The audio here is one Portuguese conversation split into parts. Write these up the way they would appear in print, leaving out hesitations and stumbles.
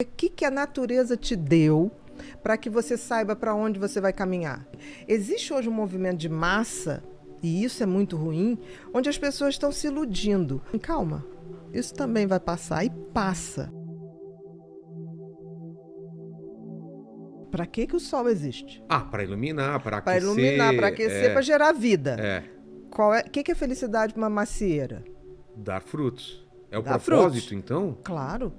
O que a natureza te deu para que você saiba para onde você vai caminhar? Existe hoje um movimento de massa, e isso é muito ruim, onde as pessoas estão se iludindo. Calma, isso também vai passar, e passa. Para que o sol existe? Para iluminar, para Para aquecer. iluminar, para aquecer, para gerar vida. É. O que é felicidade para uma macieira? Dar frutos. É o Dar propósito, frutos. então? Claro.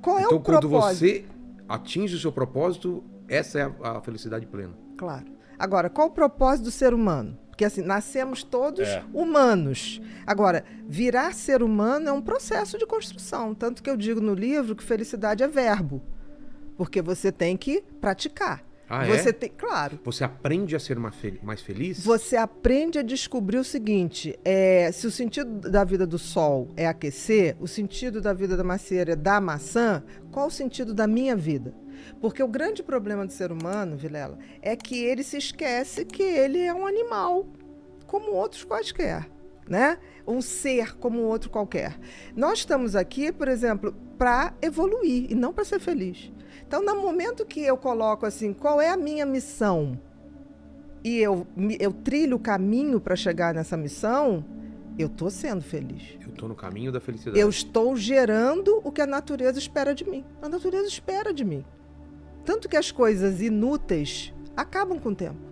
Qual é Então, o propósito? quando você atinge o seu propósito, essa é a felicidade plena. Claro. Agora, qual o propósito do ser humano? Porque assim, nascemos todos humanos. Agora, virar ser humano é um processo de construção. Tanto que eu digo no livro que felicidade é verbo. Porque você tem que praticar. Você tem, claro. Você aprende a ser mais feliz? Você aprende a descobrir o seguinte, se o sentido da vida do sol é aquecer, o sentido da vida da macieira é dar maçã, qual o sentido da minha vida? Porque o grande problema do ser humano, Vilela, é que ele se esquece que ele é um animal, como outros quaisquer, né? Um ser como outro qualquer. Nós estamos aqui, por exemplo, para evoluir e não para ser feliz. Então, no momento que eu coloco assim, qual é a minha missão? E eu trilho o caminho para chegar nessa missão, eu estou sendo feliz. Eu estou no caminho da felicidade. Eu estou gerando o que a natureza espera de mim. A natureza espera de mim. Tanto que as coisas inúteis acabam com o tempo.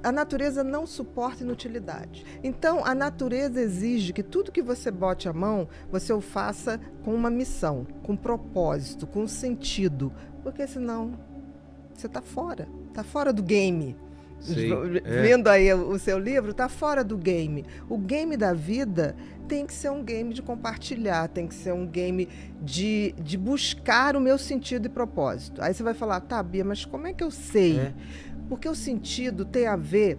A natureza não suporta inutilidade. Então, a natureza exige que tudo que você bote a mão, você o faça com uma missão, com propósito, com sentido. Porque senão, você está fora do game. Sim, Vendo aí o seu livro, está fora do game. O game da vida tem que ser um game de compartilhar, tem que ser um game de buscar o meu sentido e propósito. Aí você vai falar, tá, Bia, mas como é que eu sei? Porque o sentido tem a ver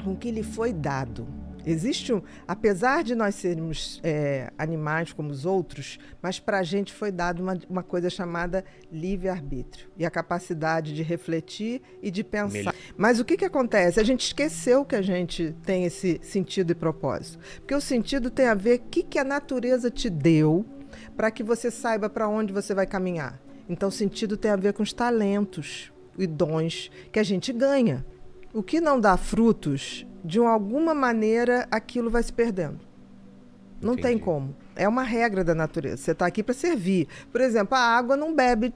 com o que lhe foi dado. Existe apesar de nós sermos animais como os outros, mas para a gente foi dado uma coisa chamada livre-arbítrio e a capacidade de refletir e de pensar. Mas o que acontece? A gente esqueceu que a gente tem esse sentido e propósito. Porque o sentido tem a ver com o que a natureza te deu para que você saiba para onde você vai caminhar. Então, o sentido tem a ver com os talentos e dons que a gente ganha. O que não dá frutos, de alguma maneira, aquilo vai se perdendo. Não tem como. É uma regra da natureza. Você está aqui para servir. Por exemplo, a água não bebe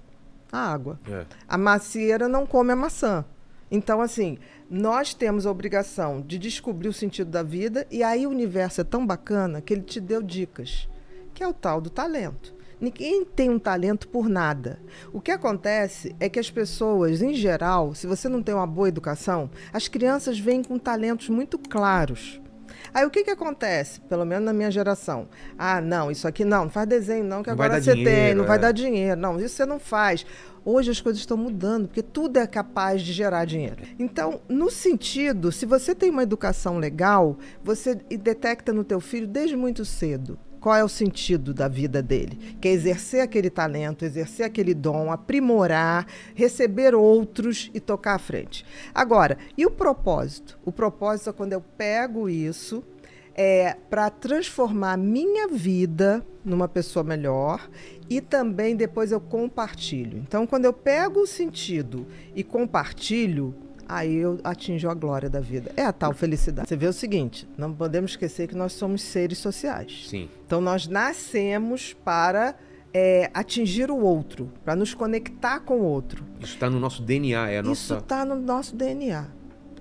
a água. A macieira não come a maçã. Então, assim, nós temos a obrigação de descobrir o sentido da vida e aí o universo é tão bacana que ele te deu dicas, que é o tal do talento. Ninguém tem um talento por nada. O que acontece é que as pessoas, em geral, se você não tem uma boa educação, as crianças vêm com talentos muito claros. Aí o que acontece? Pelo menos na minha geração. Não, isso aqui não faz desenho não, que agora você tem, não vai dar dinheiro. Não, isso você não faz. Hoje as coisas estão mudando, porque tudo é capaz de gerar dinheiro. Então, no sentido, se você tem uma educação legal, você detecta no teu filho desde muito cedo. Qual é o sentido da vida dele? Que é exercer aquele talento, exercer aquele dom, aprimorar, receber outros e tocar à frente. Agora, e o propósito? O propósito é quando eu pego isso para transformar a minha vida numa pessoa melhor e também depois eu compartilho. Então, quando eu pego o sentido e compartilho, aí eu atinjo a glória da vida. É a tal felicidade. Você vê o seguinte, não podemos esquecer que nós somos seres sociais. Sim. Então, nós nascemos para atingir o outro, para nos conectar com o outro. Isso está no nosso DNA. Isso está no nosso DNA.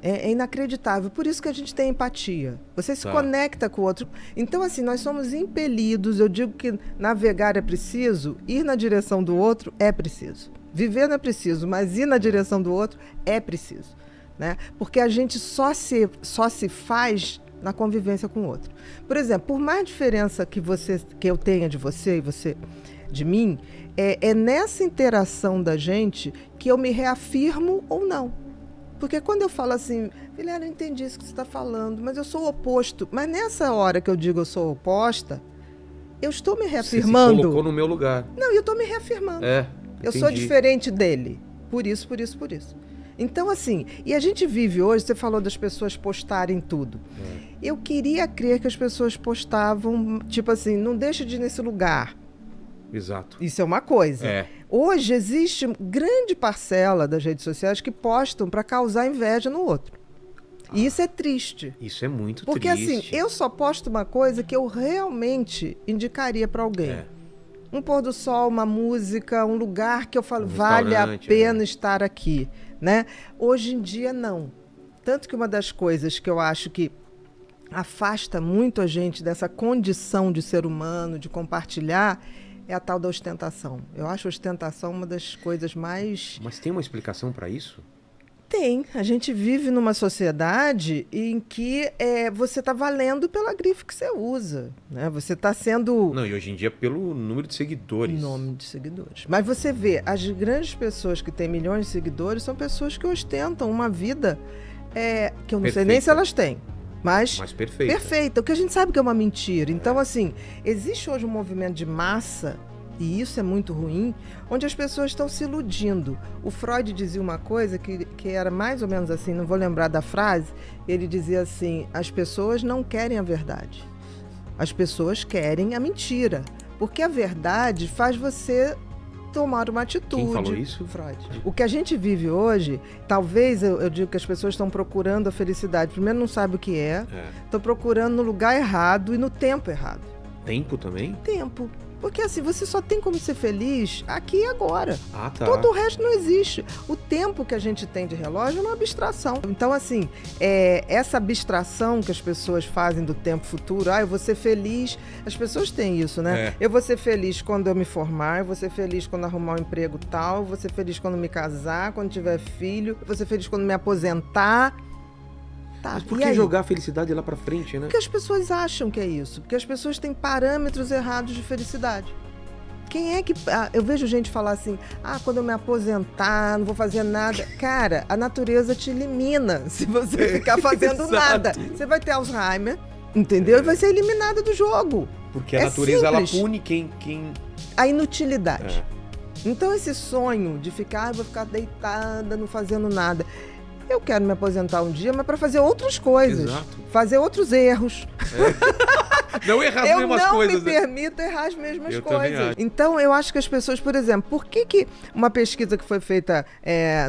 É inacreditável. Por isso que a gente tem empatia. Você se conecta com o outro. Então, assim, nós somos impelidos. Eu digo que navegar é preciso, ir na direção do outro é preciso. Viver não é preciso, mas ir na direção do outro é preciso, né? Porque a gente só se faz na convivência com o outro. Por exemplo, por mais diferença que eu tenha de você e você de mim, é nessa interação da gente que eu me reafirmo ou não. Porque quando eu falo assim, Vilela, eu entendi isso que você está falando, mas eu sou o oposto. Mas nessa hora que eu digo eu sou oposta, eu estou me reafirmando. Você se colocou no meu lugar. Não, eu estou me reafirmando. Eu sou diferente dele. Por isso. Então, assim, e a gente vive hoje, você falou das pessoas postarem tudo. Eu queria crer que as pessoas postavam, tipo assim, não deixa de ir nesse lugar. Exato. Isso é uma coisa. Hoje existe grande parcela das redes sociais que postam para causar inveja no outro. E isso é triste. Isso é muito Porque triste. assim, eu só posto uma coisa que eu realmente indicaria para alguém. Um pôr do sol, uma música, um lugar que eu falo, vale a pena estar aqui, né? Hoje em dia, não. Tanto que uma das coisas que eu acho que afasta muito a gente dessa condição de ser humano, de compartilhar, é a tal da ostentação. Eu acho a ostentação uma das coisas mais... Mas tem uma explicação para isso? Tem. A gente vive numa sociedade em que você está valendo pela grife que você usa, né? Você está sendo... Não, e hoje em dia pelo número de seguidores. Nome de seguidores. Mas você vê, as grandes pessoas que têm milhões de seguidores são pessoas que ostentam uma vida que eu não sei nem se elas têm. Mas perfeita. Perfeita. O que a gente sabe que é uma mentira. Então, assim, existe hoje um movimento de massa, e isso é muito ruim, onde as pessoas estão se iludindo. O Freud dizia uma coisa que era mais ou menos assim, não vou lembrar da frase, ele dizia assim, as pessoas não querem a verdade. As pessoas querem a mentira. Porque a verdade faz você tomar uma atitude. Quem falou isso? Freud. O que a gente vive hoje, talvez eu digo que as pessoas estão procurando a felicidade. Primeiro não sabem o que estão procurando no lugar errado e no tempo errado. Tempo também? Tempo. Porque assim, você só tem como ser feliz aqui e agora. Ah, tá. Todo o resto não existe. O tempo que a gente tem de relógio é uma abstração. Então, assim, essa abstração que as pessoas fazem do tempo futuro, eu vou ser feliz. As pessoas têm isso, né? Eu vou ser feliz quando eu me formar, eu vou ser feliz quando arrumar um emprego tal, eu vou ser feliz quando me casar, quando tiver filho, eu vou ser feliz quando me aposentar. Tá, mas por que jogar a felicidade lá pra frente, né? Porque as pessoas acham que é isso. Porque as pessoas têm parâmetros errados de felicidade. Quem é que... eu vejo gente falar assim, quando eu me aposentar, não vou fazer nada. Cara, a natureza te elimina se você ficar fazendo nada. Você vai ter Alzheimer, entendeu? E vai ser eliminada do jogo. Porque a natureza, ela pune quem... A inutilidade. Então esse sonho de ficar, eu vou ficar deitada, não fazendo nada... Eu quero me aposentar um dia, mas para fazer outras coisas. Exato. Fazer outros erros. Não errar as mesmas coisas. Eu não me permito errar as mesmas coisas. Então, eu acho que as pessoas, por exemplo, por que uma pesquisa que foi feita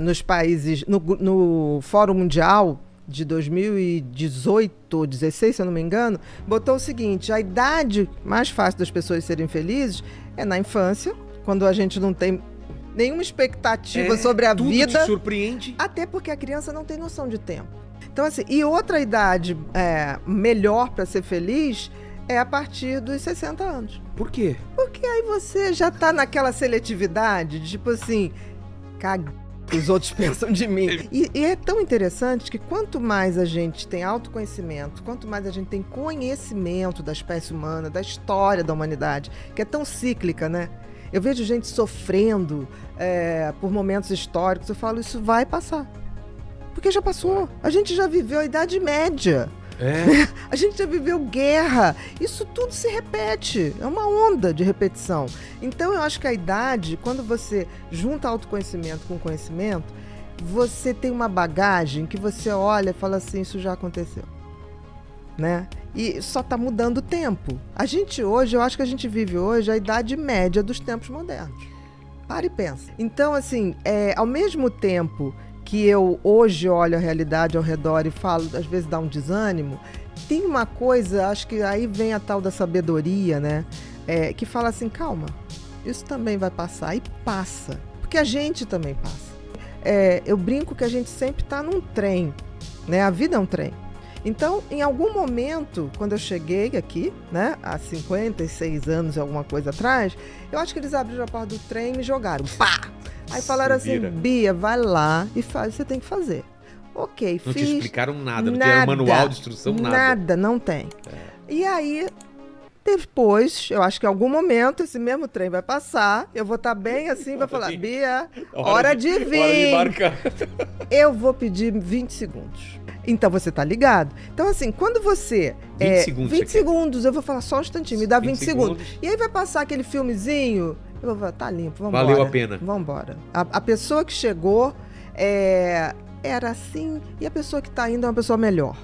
nos países, no Fórum Mundial de 2018 ou 2016, se eu não me engano, botou o seguinte, a idade mais fácil das pessoas serem felizes é na infância, quando a gente não tem... nenhuma expectativa sobre a vida. Tudo te surpreende. Até porque a criança não tem noção de tempo. Então, assim, e outra idade melhor para ser feliz é a partir dos 60 anos. Por quê? Porque aí você já tá naquela seletividade, de, tipo assim, caga que os outros pensam de mim. E é tão interessante que quanto mais a gente tem autoconhecimento, quanto mais a gente tem conhecimento da espécie humana, da história da humanidade, que é tão cíclica, né? Eu vejo gente sofrendo por momentos históricos. Eu falo, isso vai passar. Porque já passou. A gente já viveu a Idade Média. A gente já viveu guerra. Isso tudo se repete. É uma onda de repetição. Então, eu acho que a idade, quando você junta autoconhecimento com conhecimento, você tem uma bagagem que você olha e fala assim, isso já aconteceu. Né? E só está mudando o tempo. A gente hoje, eu acho que a gente vive hoje a idade média dos tempos modernos. Para e pensa. Então, assim, ao mesmo tempo que eu hoje olho a realidade ao redor e falo, às vezes dá um desânimo, tem uma coisa, acho que aí vem a tal da sabedoria, né? Que fala assim, calma, isso também vai passar. E passa. Porque a gente também passa. Eu brinco que a gente sempre está num trem, né? A vida é um trem. Então, em algum momento, quando eu cheguei aqui, né, há 56 anos e alguma coisa atrás, eu acho que eles abriram a porta do trem e me jogaram. Pá! Aí falaram assim, Bia, vai lá e faz o que você tem que fazer. Ok, não fiz. Não te explicaram nada, não tinha manual de instrução, nada. Nada, não tem. E aí, depois, eu acho que em algum momento, esse mesmo trem vai passar, eu vou estar bem assim, vai falar, Bia, hora de vir. Hora de embarcar. Eu vou pedir 20 segundos. Então você tá ligado? Então, assim, quando você... 20 segundos. 20 segundos, eu vou falar só um instantinho, me dá 20 segundos. E aí vai passar aquele filmezinho, eu vou falar, tá limpo, vamos embora. Valeu a pena. Vamos embora. A pessoa que chegou era assim, e a pessoa que tá indo é uma pessoa melhor.